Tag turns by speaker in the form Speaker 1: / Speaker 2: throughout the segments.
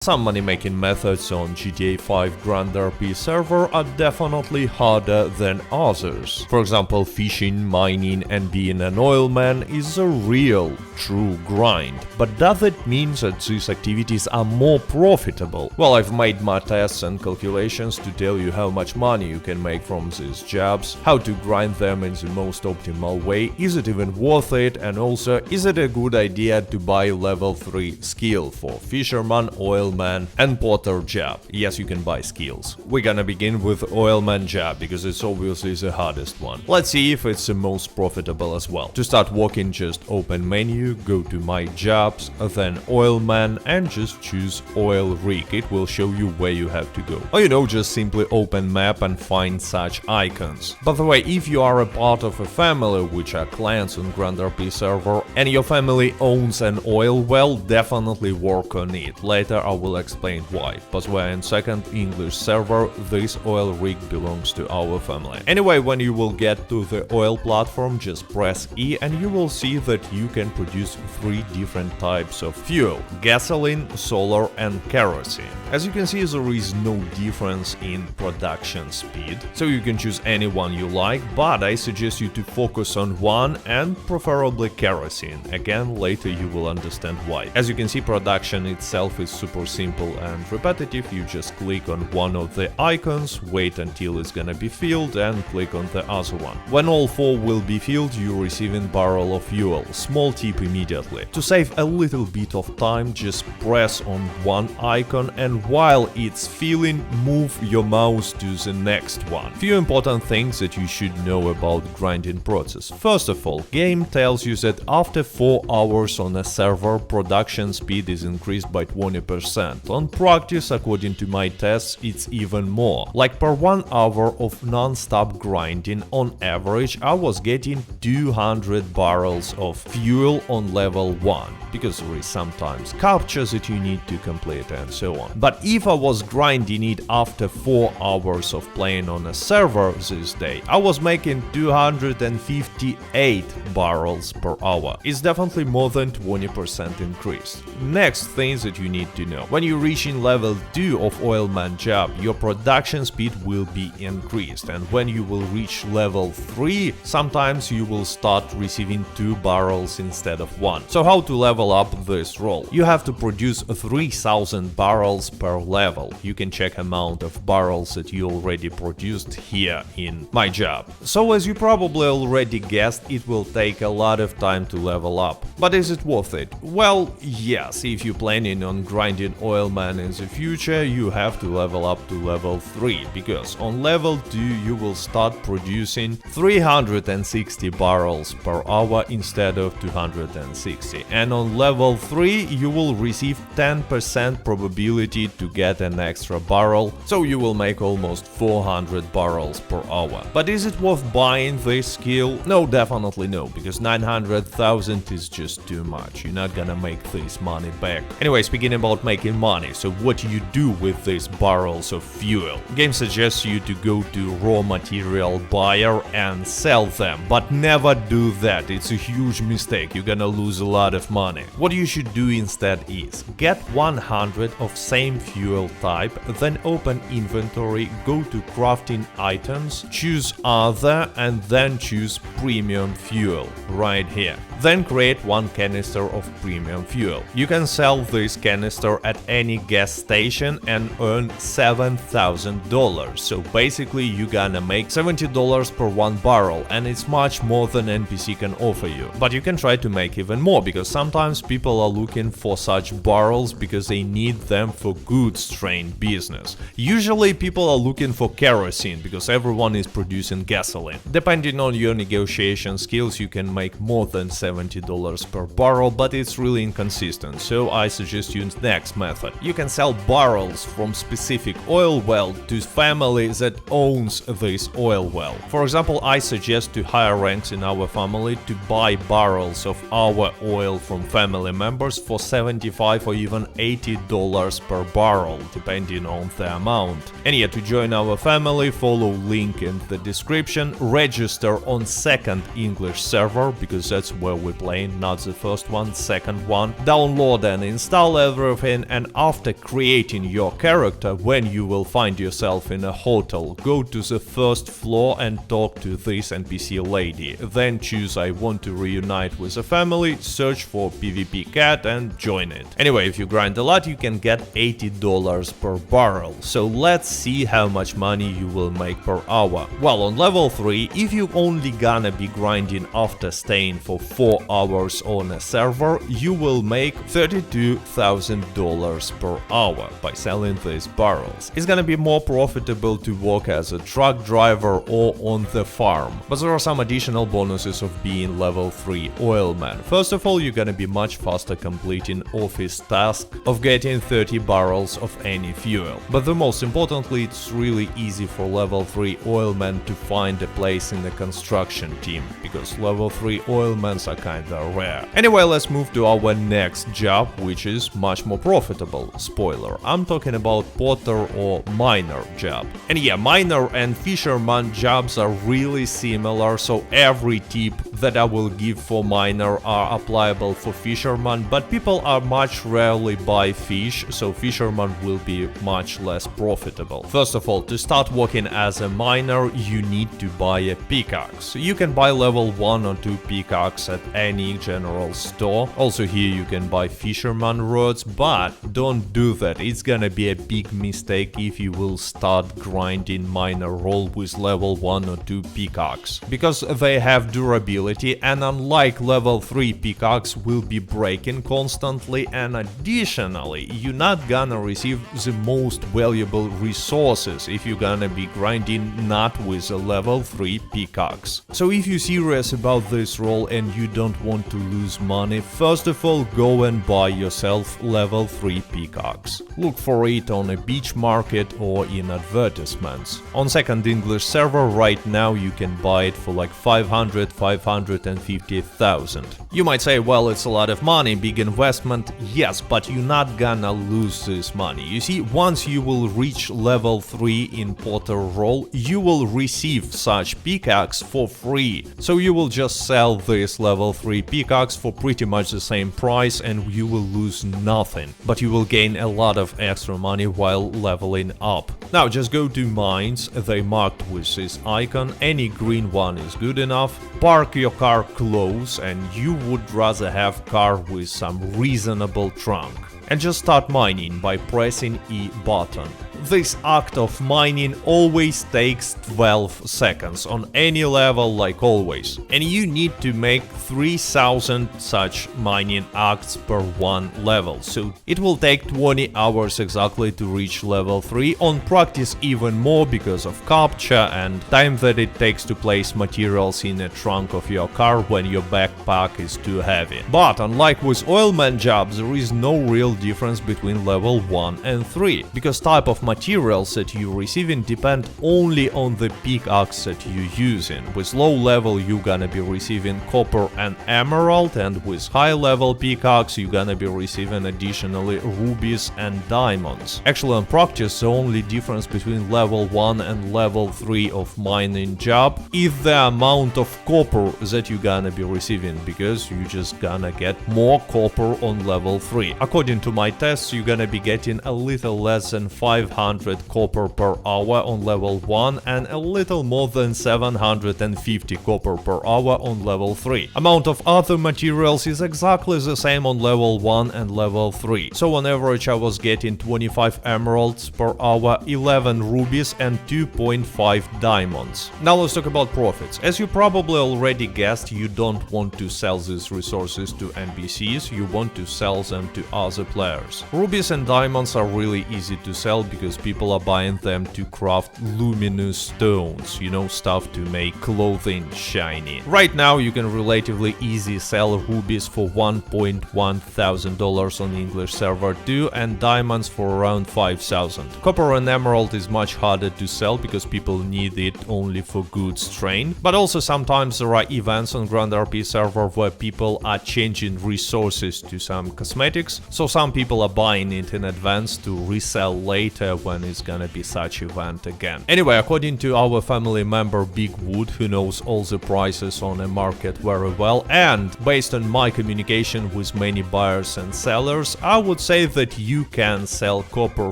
Speaker 1: Some money-making methods on GTA 5 Grand RP server are definitely harder than others. For example, fishing, mining and being an oilman is a real, true grind. But does it mean that these activities are more profitable? Well, I've made my tests and calculations to tell you how much money you can make from these jobs, how to grind them in the most optimal way, is it even worth it, and also, is it a good idea to buy level 3 skill for fisherman, oilman and Potter job? Yes, you can buy skills. We're gonna begin with Oilman Job because it's obviously the hardest one. Let's see if it's the most profitable as well. To start working, just open menu, go to my jobs, then Oilman and just choose oil rig. It will show you where you have to go. Or just simply open map and find such icons. By the way, if you are a part of a family which are clients on Grand RP server and your family owns an oil well, definitely work on it. Later I will explain why, but we're in second English server, this oil rig belongs to our family. Anyway, when you will get to the oil platform, just press E and you will see that you can produce 3 different types of fuel: gasoline, solar and kerosene. As you can see, there is no difference in production speed, so you can choose any one you like, but I suggest you to focus on one and preferably kerosene. Again, later you will understand why. As you can see, production itself is super simple and repetitive. You just click on one of the icons, wait until it's gonna be filled and click on the other one. When all 4 will be filled, you receive a barrel of fuel. Small tip immediately. To save a little bit of time, just press on one icon and while it's filling, move your mouse to the next one. Few important things that you should know about grinding process. First of all, game tells you that after 4 hours on a server, production speed is increased by 20%. On practice, according to my tests, it's even more. Like per 1 hour of non-stop grinding, on average, I was getting 200 barrels of fuel on level 1, because there is sometimes captures that you need to complete and so on. But if I was grinding it after 4 hours of playing on a server this day, I was making 258 barrels per hour. It's definitely more than 20% increase. Next things that you need to know. When you reach in level 2 of Oilman Job, your production speed will be increased, and when you will reach level 3, sometimes you will start receiving 2 barrels instead of 1. So how to level up this role? You have to produce 3000 barrels per level. You can check amount of barrels that you already produced here in my job. So as you probably already guessed, it will take a lot of time to level up. But is it worth it? Well, yes, if you're planning on grinding Oilman in the future, you have to level up to level 3, because on level 2 you will start producing 360 barrels per hour instead of 260, and on level 3 you will receive 10% probability to get an extra barrel, so you will make almost 400 barrels per hour. But is it worth buying this skill? No, definitely no, because 900,000 is just too much. You're not gonna make this money back. Anyway, speaking about making money, so what do you do with these barrels of fuel? Game suggests you to go to raw material buyer and sell them, but never do that. It's a huge mistake. You're gonna lose a lot of money. What you should do instead is get 100 of same fuel type, then open inventory, go to crafting items, choose other and then choose premium fuel right here. Then create 1 canister of premium fuel. You can sell this canister at any gas station and earn $7,000. So basically you're gonna make $70 per 1 barrel, and it's much more than NPC can offer you. But you can try to make even more, because sometimes people are looking for such barrels because they need them for goods train business. Usually people are looking for kerosene because everyone is producing gasoline. Depending on your negotiation skills, you can make more than $70 per barrel, but it's really inconsistent, so I suggest you the next method. You can sell barrels from specific oil well to family that owns this oil well. For example, I suggest to higher ranks in our family to buy barrels of our oil from family members for $75 or even $80 per barrel, depending on the amount. And yeah, to join our family, follow link in the description, register on second English server, because that's where we're playing, not the first one, second one. Download and install everything and after creating your character, when you will find yourself in a hotel, go to the first floor and talk to this NPC lady. Then choose I want to reunite with a family, search for PvP cat and join it. Anyway, if you grind a lot, you can get $80 per barrel. So let's see how much money you will make per hour. Well, on level 3, if you only gonna be grinding after staying for 4 hours on a server, you will make $32,000 per hour by selling these barrels. It's gonna be more profitable to work as a truck driver or on the farm. But there are some additional bonuses of being level 3 oilman. First of all, you're gonna be much faster completing office task of getting 30 barrels of any fuel. But the most importantly, it's really easy for level 3 oilmen to find a place in the construction team, because level 3 oilmen are kinda rare. Anyway, let's move to our next job, which is much more profitable. Spoiler, I'm talking about potter or miner job. And yeah, miner and fisherman jobs are really similar, so every tip that I will give for miner are applicable for fisherman, but people are much rarely buy fish, so fisherman will be much less profitable. First of all, to start working as a miner, you need to buy a pickaxe. You can buy level 1 or 2 pickaxe at any general store. Also here you can buy fisherman rods, but don't do that. It's gonna be a big mistake if you will start grinding miner role with level 1 or 2 pickaxe, because they have durability, and unlike level 3 pickaxe will be breaking constantly, and additionally you're not gonna receive the most valuable resources if you're gonna be grinding not with a level 3 pickaxe. So if you're serious about this role and you don't want to lose money, first of all go and buy yourself level 3 pickaxe. Look for it on a beach market or in advertisements. On second English server right now you can buy it for like 550,000. You might say, well, it's a lot of money, big investment. Yes, but you're not gonna lose this money. You see, once you will reach level 3 in potter role, you will receive such pickaxe for free. So you will just sell this level 3 pickaxe for pretty much the same price and you will lose nothing. But you will gain a lot of extra money while leveling up. Now just go to mines, they marked with this icon, any green one is good enough. Park your car close, and you would rather have car with some reasonable trunk. And just start mining by pressing E button. This act of mining always takes 12 seconds on any level, like always, and you need to make 3000 such mining acts per one level, so it will take 20 hours exactly to reach level 3, on practice even more because of captcha and time that it takes to place materials in the trunk of your car when your backpack is too heavy. But unlike with Oilman Job, there is no real difference between level 1 and 3, because type of materials that you're receiving depend only on the pickaxe that you're using. With low level you're gonna be receiving copper and emerald, and with high level pickaxe you're gonna be receiving additionally rubies and diamonds. Actually, in practice the only difference between level 1 and level 3 of mining job is the amount of copper that you're gonna be receiving, because you're just gonna get more copper on level 3. According to my tests, you're gonna be getting a little less than 500 copper per hour on level 1 and a little more than 750 copper per hour on level 3. Amount of other materials is exactly the same on level 1 and level 3. So on average I was getting 25 emeralds per hour, 11 rubies and 2.5 diamonds. Now let's talk about profits. As you probably already guessed, you don't want to sell these resources to NPCs, you want to sell them to other players. Rubies and diamonds are really easy to sell because people are buying them to craft luminous stones, you know, stuff to make clothing shiny. Right now you can relatively easy sell rubies for $1,100 on English server too, and diamonds for around 5,000. Copper and emerald is much harder to sell because people need it only for goods train, but also sometimes there are events on Grand RP server where people are changing resources to some cosmetics, so some people are buying it in advance to resell later when it's gonna be such event again. Anyway, according to our family member Big Wood, who knows all the prices on a market very well, and based on my communication with many buyers and sellers, I would say that you can sell copper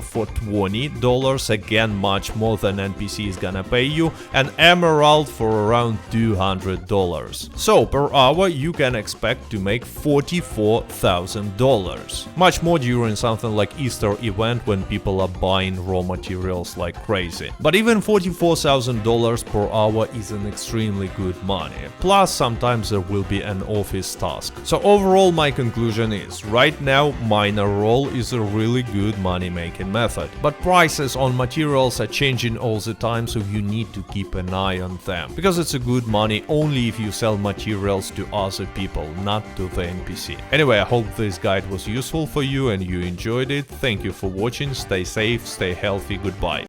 Speaker 1: for $20, again much more than NPC is gonna pay you, and emerald for around $200. So per hour you can expect to make $44,000. Much more during something like Easter event when people are buying raw materials like crazy. But even $44,000 per hour is an extremely good money. Plus sometimes there will be an office task. So overall my conclusion is, right now miner role is a really good money making method. But prices on materials are changing all the time, so you need to keep an eye on them. Because it's a good money only if you sell materials to other people, not to the NPC. Anyway, I hope this guide was useful for you and you enjoyed it. Thank you for watching, stay safe, stay healthy, goodbye.